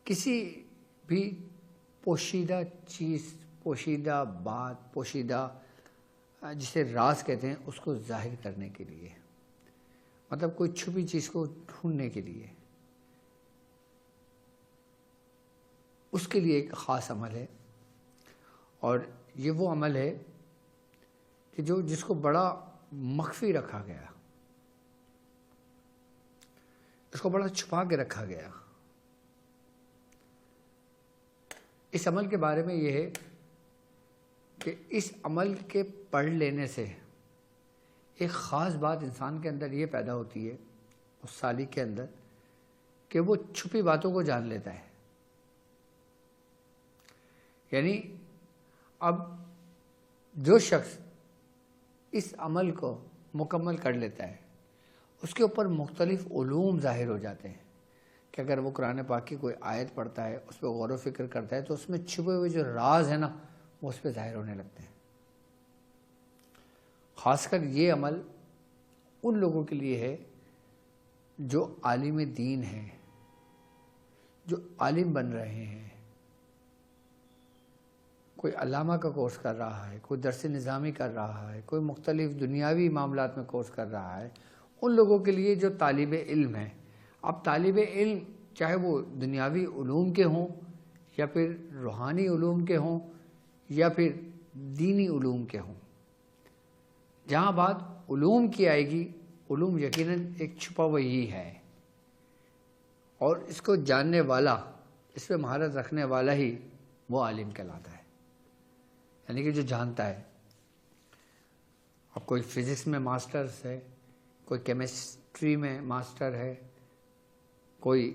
کسی بھی پوشیدہ چیز، پوشیدہ بات، پوشیدہ جسے راز کہتے ہیں، اس کو ظاہر کرنے کے لیے، مطلب کوئی چھپی چیز کو ڈھونڈنے کے لیے، اس کے لیے ایک خاص عمل ہے. اور یہ وہ عمل ہے کہ جس کو بڑا مخفی رکھا گیا، اس کو بڑا چھپا کے رکھا گیا. اس عمل کے بارے میں یہ ہے کہ اس عمل کے پڑھ لینے سے ایک خاص بات انسان کے اندر یہ پیدا ہوتی ہے، اس سالک کے اندر، کہ وہ چھپی باتوں کو جان لیتا ہے. یعنی اب جو شخص اس عمل کو مکمل کر لیتا ہے، اس کے اوپر مختلف علوم ظاہر ہو جاتے ہیں. کہ اگر وہ قرآن پاک کی کوئی آیت پڑھتا ہے، اس پہ غور و فکر کرتا ہے، تو اس میں چھپے ہوئے جو راز ہیں نا، وہ اس پہ ظاہر ہونے لگتے ہیں. خاص کر یہ عمل ان لوگوں کے لیے ہے جو عالم دین ہیں، جو عالم بن رہے ہیں. کوئی علامہ کا کورس کر رہا ہے، کوئی درس نظامی کر رہا ہے، کوئی مختلف دنیاوی معاملات میں کورس کر رہا ہے. ان لوگوں کے لیے جو طالب علم ہیں. اب طالب علم چاہے وہ دنیاوی علوم کے ہوں، یا پھر روحانی علوم کے ہوں، یا پھر دینی علوم کے ہوں، جہاں بات علوم کی آئے گی، علوم یقیناً ایک چھپا ہوا ہی ہے، اور اس کو جاننے والا، اس پہ مہارت رکھنے والا ہی وہ عالم کہلاتا ہے. یعنی کہ جو جانتا ہے. اب کوئی فزکس میں ماسٹرز ہے، کوئی کیمسٹری میں ماسٹر ہے، کوئی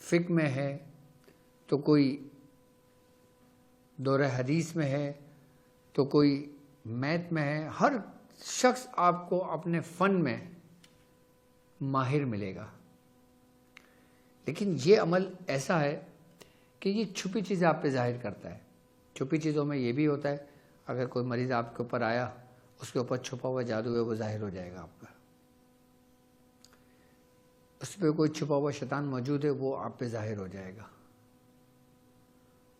فقہ میں ہے، تو کوئی دورہ حدیث میں ہے، تو کوئی میتھ میں ہے. ہر شخص آپ کو اپنے فن میں ماہر ملے گا. لیکن یہ عمل ایسا ہے کہ یہ چھپی چیز آپ پہ ظاہر کرتا ہے. چھپی چیزوں میں یہ بھی ہوتا ہے، اگر کوئی مریض آپ کے اوپر آیا، اس کے اوپر چھپا ہوا جادو ہے، وہ ظاہر ہو جائے گا آپ کا. اس پہ کوئی چھپا ہوا شیطان موجود ہے، وہ آپ پہ ظاہر ہو جائے گا.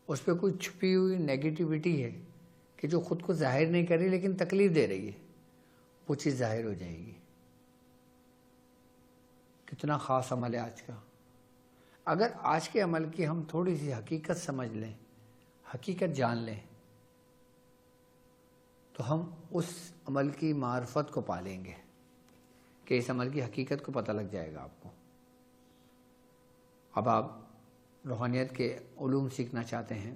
اس پہ کوئی چھپی ہوئی نیگیٹیوٹی ہے کہ جو خود کو ظاہر نہیں کر رہی لیکن تکلیف دے رہی ہے، وہ چیز ظاہر ہو جائے گی. کتنا خاص عمل ہے آج کا. اگر آج کے عمل کی ہم تھوڑی سی حقیقت سمجھ لیں، حقیقت جان لیں، تو ہم اس عمل کی معرفت کو پالیں گے، کہ اس عمل کی حقیقت کو پتہ لگ جائے گا آپ کو. اب آپ روحانیت کے علوم سیکھنا چاہتے ہیں،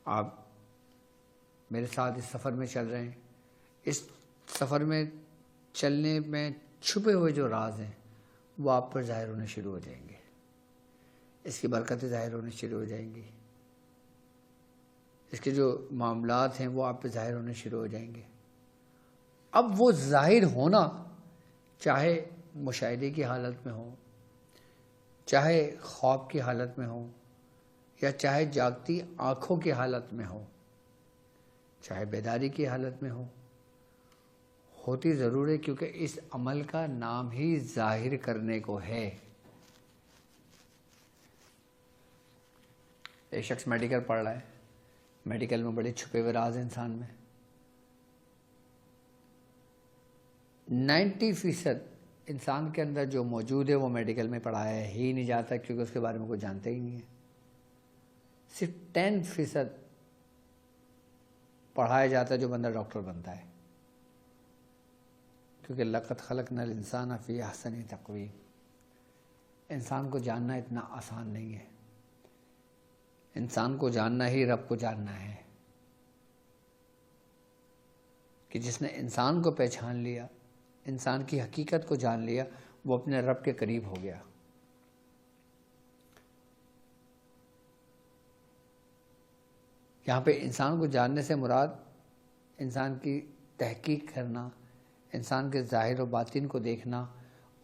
آپ میرے ساتھ اس سفر میں چل رہے ہیں. اس سفر میں چلنے میں چھپے ہوئے جو راز ہیں، وہ آپ پر ظاہر ہونے شروع ہو جائیں گے. اس کی برکتیں ظاہر ہونے شروع ہو جائیں گی. اس کے جو معاملات ہیں وہ آپ پہ ظاہر ہونے شروع ہو جائیں گے. اب وہ ظاہر ہونا چاہے مشاہدے کی حالت میں ہو، چاہے خواب کی حالت میں ہو، یا چاہے جاگتی آنکھوں کی حالت میں ہو، چاہے بیداری کی حالت میں ہو، ہوتی ضرور ہے، کیونکہ اس عمل کا نام ہی ظاہر کرنے کو ہے. ایک شخص میڈیکل پڑھ رہا ہے، میڈیکل میں بڑے چھپے ہوئے راز ہیں انسان میں. 90% انسان کے اندر جو موجود ہے وہ میڈیکل میں پڑھایا ہی نہیں جاتا، کیونکہ اس کے بارے میں کوئی جانتا ہی نہیں ہے. صرف 10% پڑھایا جاتا ہے جو بندہ ڈاکٹر بنتا ہے، کیونکہ لقد خلقنا الانسان فی احسن تقویم. انسان کو جاننا اتنا آسان نہیں ہے. انسان کو جاننا ہی رب کو جاننا ہے، کہ جس نے انسان کو پہچان لیا، انسان کی حقیقت کو جان لیا، وہ اپنے رب کے قریب ہو گیا. یہاں پہ انسان کو جاننے سے مراد انسان کی تحقیق کرنا، انسان کے ظاہر و باطن کو دیکھنا،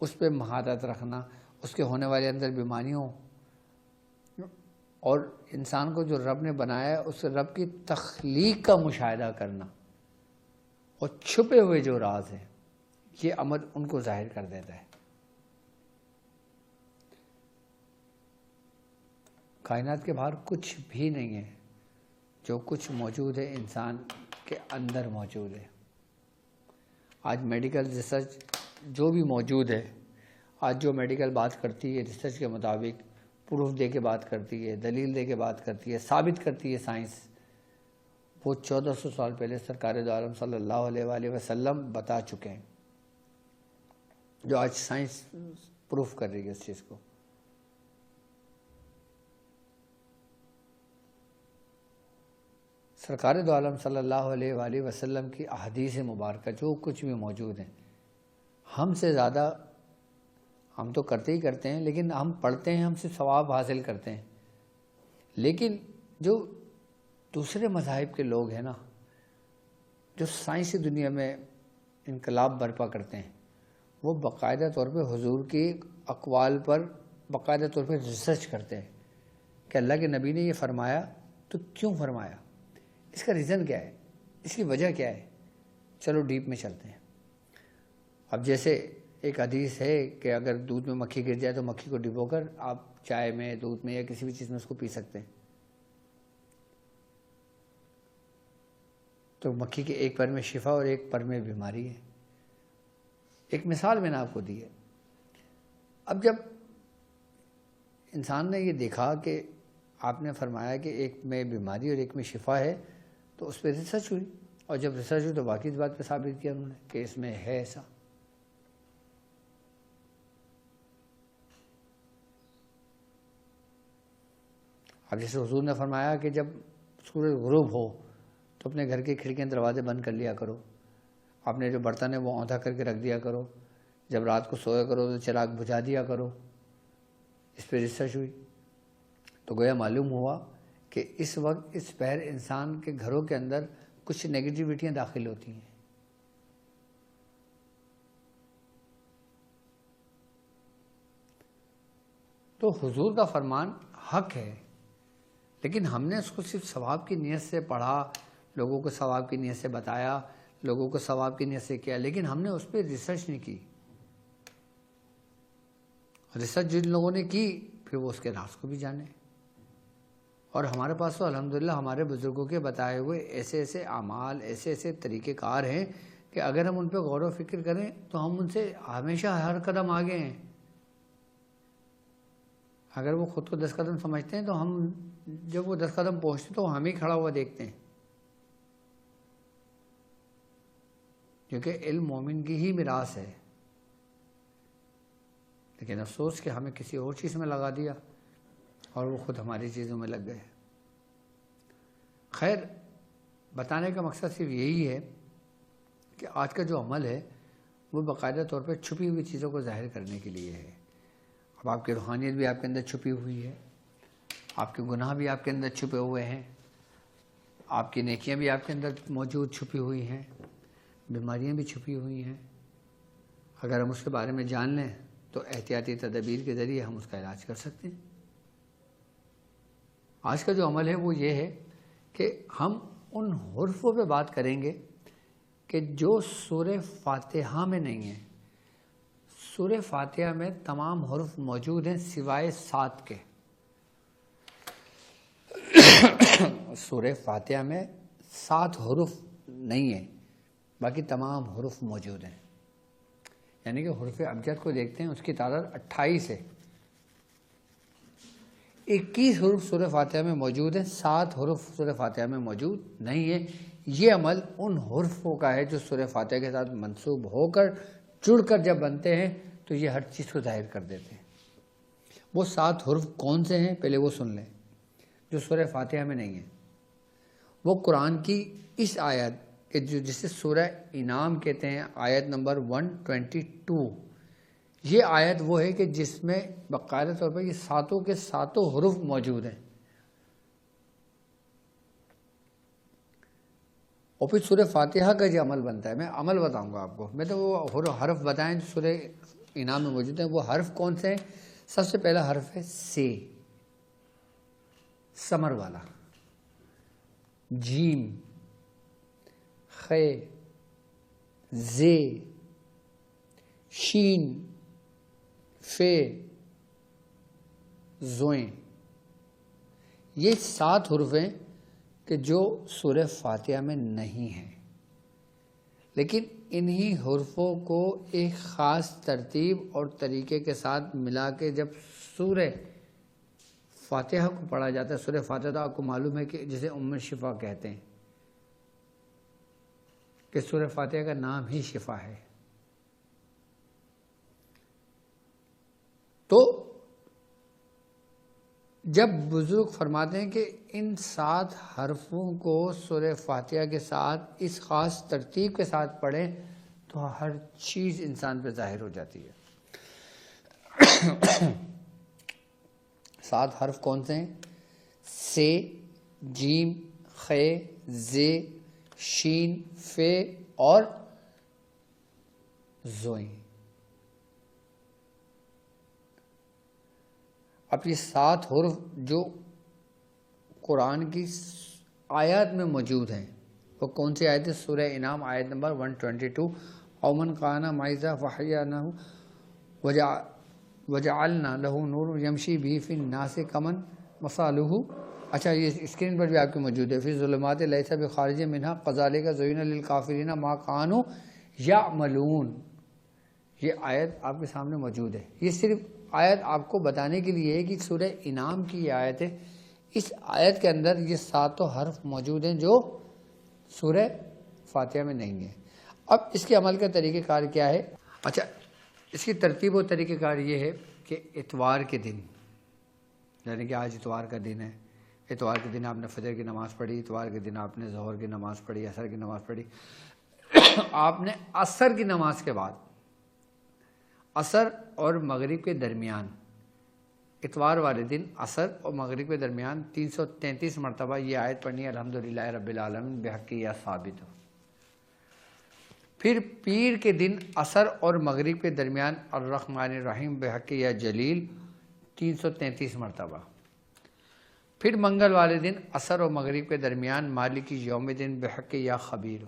اس پہ مہارت رکھنا، اس کے ہونے والے اندر بیماریوں، اور انسان کو جو رب نے بنایا ہے اس رب کی تخلیق کا مشاہدہ کرنا، اور چھپے ہوئے جو راز ہیں، یہ عمل ان کو ظاہر کر دیتا ہے. کائنات کے باہر کچھ بھی نہیں ہے، جو کچھ موجود ہے انسان کے اندر موجود ہے۔ آج میڈیکل ریسرچ جو بھی موجود ہے، آج جو میڈیکل بات کرتی ہے ریسرچ کے مطابق، پروف دے کے بات کرتی ہے، دلیل دے کے بات کرتی ہے، ثابت کرتی ہے سائنس، وہ 1400 سال پہلے سرکار دو عالم صلی اللہ علیہ وآلہ وسلم بتا چکے ہیں، جو آج سائنس پروف کر رہی ہے اس چیز کو۔ سرکار دو عالم صلی اللہ علیہ وآلہ وسلم کی احادیث مبارکہ جو کچھ بھی موجود ہیں، ہم سے زیادہ ہم تو کرتے ہی کرتے ہیں، لیکن ہم پڑھتے ہیں، ہم سے ثواب حاصل کرتے ہیں، لیکن جو دوسرے مذاہب کے لوگ ہیں نا، جو سائنسی دنیا میں انقلاب برپا کرتے ہیں، وہ باقاعدہ طور پہ حضور کی اقوال پر باقاعدہ طور پہ ریسرچ کرتے ہیں کہ اللہ کے نبی نے یہ فرمایا تو کیوں فرمایا، اس کا ریزن کیا ہے، اس کی وجہ کیا ہے۔ چلو ڈیپ میں چلتے ہیں۔ اب جیسے ایک حدیث ہے کہ اگر دودھ میں مکھی گر جائے تو مکھی کو ڈبو کر آپ چائے میں، دودھ میں یا کسی بھی چیز میں اس کو پی سکتے ہیں۔ تو مکھی کے ایک پر میں شفا اور ایک پر میں بیماری ہے۔ ایک مثال میں نے آپ کو دی ہے۔ اب جب انسان نے یہ دیکھا کہ آپ نے فرمایا کہ ایک میں بیماری اور ایک میں شفا ہے، تو اس پہ ریسرچ ہوئی، اور جب ریسرچ ہوئی تو باقی اس بات پہ ثابت کیا انہوں نے کہ اس میں ہے ایسا۔ اب جیسے حضور نے فرمایا کہ جب سورج غروب ہو تو اپنے گھر کے کھڑکیاں دروازے بند کر لیا کرو، اپنے جو برتن ہے وہ اوندا کر کے رکھ دیا کرو، جب رات کو سویا کرو تو چراغ بجھا دیا کرو۔ اس پہ ریسرچ ہوئی تو گویا معلوم ہوا کہ اس وقت اس پہر انسان کے گھروں کے اندر کچھ نیگیٹیوٹیاں داخل ہوتی ہیں۔ تو حضور کا فرمان حق ہے، لیکن ہم نے اس کو صرف ثواب کی نیت سے پڑھا، لوگوں کو ثواب کی نیت سے بتایا، لوگوں کو ثواب کی نیت سے کیا، لیکن ہم نے اس پہ ریسرچ نہیں کی۔ ریسرچ جن لوگوں نے کی پھر وہ اس کے راز کو بھی جانے، اور ہمارے پاس تو الحمدللہ ہمارے بزرگوں کے بتائے ہوئے ایسے ایسے اعمال، ایسے ایسے طریقہ کار ہیں کہ اگر ہم ان پہ غور و فکر کریں تو ہم ان سے ہمیشہ ہر قدم آگے ہیں۔ اگر وہ خود کو 10 قدم سمجھتے ہیں تو ہم جب وہ 10 قدم پہنچتے تو ہم ہی کھڑا ہوا دیکھتے ہیں، کیونکہ علم مومن کی ہی میراث ہے۔ لیکن افسوس کہ ہمیں کسی اور چیز میں لگا دیا اور وہ خود ہماری چیزوں میں لگ گئے۔ خیر، بتانے کا مقصد صرف یہی ہے کہ آج کا جو عمل ہے وہ باقاعدہ طور پر چھپی ہوئی چیزوں کو ظاہر کرنے کے لیے ہے۔ اب آپ کی روحانیت بھی آپ کے اندر چھپی ہوئی ہے، آپ کے گناہ بھی آپ کے اندر چھپے ہوئے ہیں، آپ کی نیکیاں بھی آپ کے اندر موجود چھپی ہوئی ہیں، بیماریاں بھی چھپی ہوئی ہیں۔ اگر ہم اس کے بارے میں جان لیں تو احتیاطی تدابیر کے ذریعے ہم اس کا علاج کر سکتے ہیں۔ آج کا جو عمل ہے وہ یہ ہے کہ ہم ان حروفوں پہ بات کریں گے کہ جو سورہ فاتحہ میں نہیں ہیں۔ سورہ فاتحہ میں تمام حروف موجود ہیں سوائے 7 کے۔ سورہ فاتحہ میں 7 حروف نہیں ہیں، باقی تمام حروف موجود ہیں۔ یعنی کہ حروف ابجد کو دیکھتے ہیں، اس کی تعداد 28 ہے۔ 21 حروف سورہ فاتحہ میں موجود ہیں، 7 حروف سورہ فاتحہ میں موجود نہیں ہیں۔ یہ عمل ان حروفوں کا ہے جو سورہ فاتحہ کے ساتھ منسوب ہو کر جڑ کر جب بنتے ہیں تو یہ ہر چیز کو ظاہر کر دیتے ہیں۔ وہ 7 حروف کون سے ہیں پہلے وہ سن لیں، جو سورہ فاتحہ میں نہیں ہیں۔ وہ قرآن کی اس آیت کہ جسے سورہ انعام کہتے ہیں، آیت نمبر 122، یہ آیت وہ ہے کہ جس میں باقاعدہ طور پر یہ 7 کے 7 حروف موجود ہیں۔ اور پھر سورہ فاتحہ کا جو عمل بنتا ہے، میں عمل بتاؤں گا آپ کو، میں تو وہ حرف بتائیں جو سورہ انعام میں موجود ہیں۔ وہ حرف کون سے ہیں؟ سب سے پہلا حرف ہے سے، ثمر والا، جیم، خ، ز، شین، ف، زوئیں۔ یہ 7 حروف ہیں کہ جو سورہ فاتحہ میں نہیں ہیں، لیکن انہی حروفوں کو ایک خاص ترتیب اور طریقے کے ساتھ ملا کے جب سورہ فاتحہ کو پڑھا جاتا ہے، سورہ فاتحہ تو آپ کو معلوم ہے کہ جسے الشفا کہتے ہیں، کہ سورہ فاتحہ کا نام ہی شفا ہے. تو جب بزرگ فرماتے ہیں کہ ان 7 حرفوں کو سورہ فاتحہ کے ساتھ اس خاص ترتیب کے ساتھ پڑھیں تو ہر چیز انسان پہ ظاہر ہو جاتی ہے. 7 حرف کون سے ہیں؟ سے، جیم، خ، ز، شین، ف اور زوئیں. اب یہ 7 حرف جو قرآن کی آیات میں موجود ہیں وہ کون سی آیت ہے؟ سورہ انعام آیت نمبر 122. اومن قانا معیزہ فحیانہ وجعلنا لہو نور یمشی بھی فی الناس کمن مثالہ. اچھا یہ اسکرین پر بھی آپ کے موجود ہے. فی ظلمات لیس بخارج منہا کذالک زین للکافرین ما کانوا یعملون. یہ آیت آپ کے سامنے موجود ہے. یہ صرف آیت آپ کو بتانے کے لیے ہے کہ سورہ انعام کی یہ آیت ہے. اس آیت کے اندر یہ 7 حرف موجود ہیں جو سورہ فاتحہ میں نہیں ہیں. اب اس کے عمل کا طریقہ کار کیا ہے؟ اچھا اس کی ترتیب و طریقہ کار یہ ہے کہ اتوار کے دن، یعنی کہ آج اتوار کا دن ہے، اتوار کے دن آپ نے فجر کی نماز پڑھی، اتوار کے دن آپ نے ظہر کی نماز پڑھی، عصر کی نماز پڑھی. آپ نے عصر کی نماز کے بعد، عصر اور مغرب کے درمیان، اتوار والے دن عصر اور مغرب کے درمیان 333 مرتبہ یہ آیت پڑھنی ہے، الحمدللہ رب العالمین بحق یا ثابت. پھر پیر کے دن عصر اور مغرب کے درمیان الرحمن الرحیم بحق یا جلیل 333 مرتبہ. پھر منگل والے دن عصر اور مغرب کے درمیان مالک یوم دن بحق یا خبیر.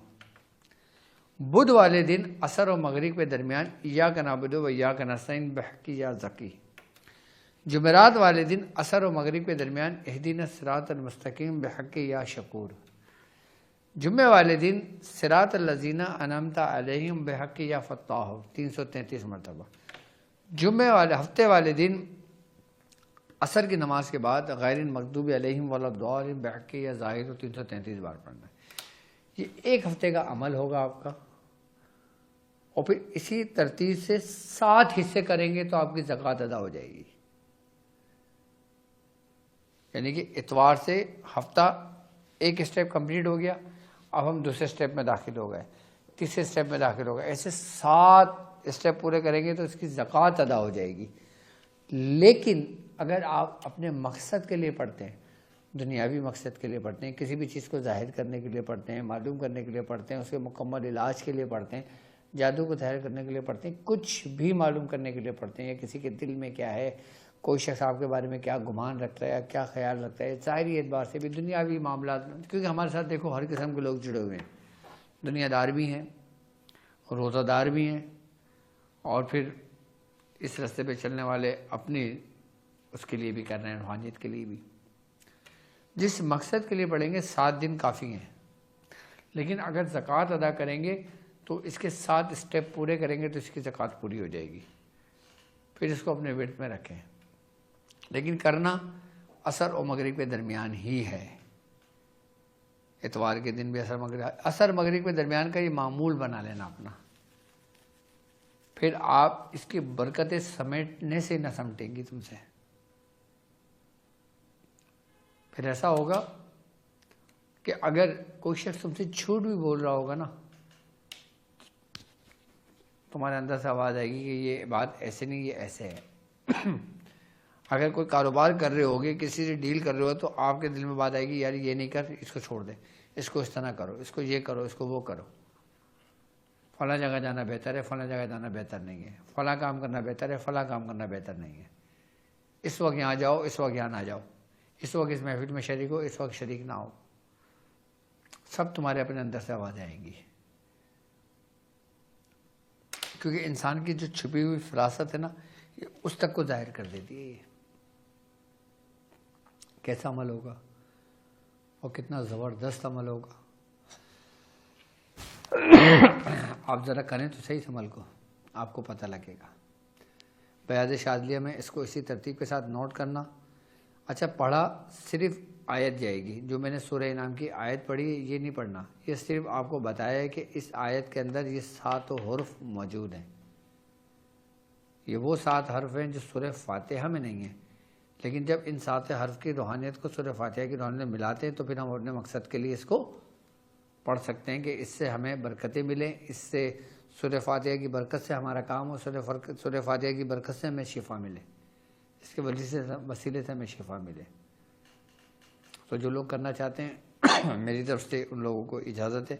بدھ والے دن عصر و مغرب کے درمیان ایاک نعبد و ایاک نستعین بحق یا ذکی. جمعرات والے دن عصر و مغرب کے درمیان اہدنا الصراط المستقیم بحق یا شکور. جمعے والے دن صراط الذین انعمت علیہم بحق یا فتاح 333 مرتبہ. جمعے والے ہفتے والے دن عصر کی نماز کے بعد غیر المغضوب علیہم ولا الضالین بحق یا ظاہر 333 بار پڑھنا ہے. یہ ایک ہفتے کا عمل ہوگا آپ کا، اور پھر اسی ترتیب سے 7 حصے کریں گے تو آپ کی زکوٰۃ ادا ہو جائے گی. یعنی کہ اتوار سے ہفتہ ایک اسٹیپ کمپلیٹ ہو گیا، اب ہم دوسرے اسٹیپ میں داخل ہو گئے، تیسرے اسٹیپ میں داخل ہو گئے، ایسے 7 اسٹیپ پورے کریں گے تو اس کی زکوٰۃ ادا ہو جائے گی. لیکن اگر آپ اپنے مقصد کے لیے پڑھتے ہیں، دنیاوی مقصد کے لیے پڑھتے ہیں، کسی بھی چیز کو ظاہر کرنے کے لیے پڑھتے ہیں، معلوم کرنے کے لیے پڑھتے ہیں، اس کے مکمل علاج کے لیے پڑھتے ہیں، جادو کو ظاہر کرنے کے لیے پڑھتے ہیں، کچھ بھی معلوم کرنے کے لیے پڑھتے ہیں، یا کسی کے دل میں کیا ہے، کوئی شخص آپ کے بارے میں کیا گمان رکھتا ہے یا کیا خیال رکھتا ہے، ظاہری اعتبار سے بھی دنیاوی معاملات میں، کیونکہ ہمارے ساتھ دیکھو ہر قسم کے لوگ جڑے ہوئے ہیں، دنیا دار بھی ہیں، روزہ دار بھی ہیں، اور پھر اس راستے پہ چلنے والے اپنی اس کے لیے بھی کر رہے ہیں، روحانیت کے لیے بھی. جس مقصد کے لیے پڑھیں گے 7 دن کافی ہیں، لیکن اگر زکوٰۃ ادا کریں گے تو اس کے 7 اسٹیپ پورے کریں گے تو اس کی زکوٰۃ پوری ہو جائے گی. پھر اس کو اپنے ورد میں رکھیں، لیکن کرنا عصر اور مغرب کے درمیان ہی ہے. اتوار کے دن بھی عصر مغرب کے درمیان کا یہ معمول بنا لینا اپنا. پھر آپ اس کی برکتیں سمیٹنے سے نہ سمٹیں گی تم سے. پھر ایسا ہوگا کہ اگر کوئی شخص تم سے جھوٹ بھی بول رہا ہوگا نا، تمہارے اندر سے آواز آئے گی کہ یہ بات ایسے نہیں، یہ ایسے ہے. اگر کوئی کاروبار کر رہے ہوگے، کسی سے ڈیل کر رہے ہو، تو آپ کے دل میں بات آئے گی یار یہ نہیں کر، اس کو چھوڑ دے، اس کو اس طرح کرو، اس کو یہ کرو، اس کو وہ کرو، فلاں جگہ جانا بہتر ہے، فلاں جگہ جانا بہتر نہیں ہے، فلاں کام کرنا بہتر ہے، فلاں کام کرنا بہتر نہیں ہے، اس وقت یہاں جاؤ، اس وقت یہاں نہ جاؤ، اس وقت اس محفل میں شریک ہو، اس وقت شریک نہ ہو. سب تمہارے اپنے اندر سے آواز آئیں گی، کیونکہ انسان کی جو چھپی ہوئی فراست ہے نا، یہ اس تک کو ظاہر کر دیتی ہے. کیسا عمل ہوگا اور کتنا زبردست عمل ہوگا. آپ ذرا کریں تو صحیح اس عمل کو، آپ کو پتہ لگے گا. بیاض شاذلیہ میں اس کو اسی ترتیب کے ساتھ نوٹ کرنا. اچھا، پڑھا صرف آیت جائے گی. جو میں نے سورہ انعام کی آیت پڑھی ہے یہ نہیں پڑھنا، یہ صرف آپ کو بتایا ہے کہ اس آیت کے اندر یہ 7 حرف موجود ہیں. یہ وہ 7 حرف ہیں جو سورہ فاتحہ میں نہیں ہیں، لیکن جب ان 7 حرف کی روحانیت کو سورہ فاتحہ کی روحانیت میں ملاتے ہیں تو پھر ہم اپنے مقصد کے لیے اس کو پڑھ سکتے ہیں کہ اس سے ہمیں برکتیں ملیں، اس سے سورہ فاتحہ کی برکت سے ہمارا کام ہو، سورہ فاتحہ کی برکت سے ہمیں شفا ملے، اس کے وسیلے سے ہمیں شفا ملے. تو جو لوگ کرنا چاہتے ہیں میری طرف سے ان لوگوں کو اجازت ہے.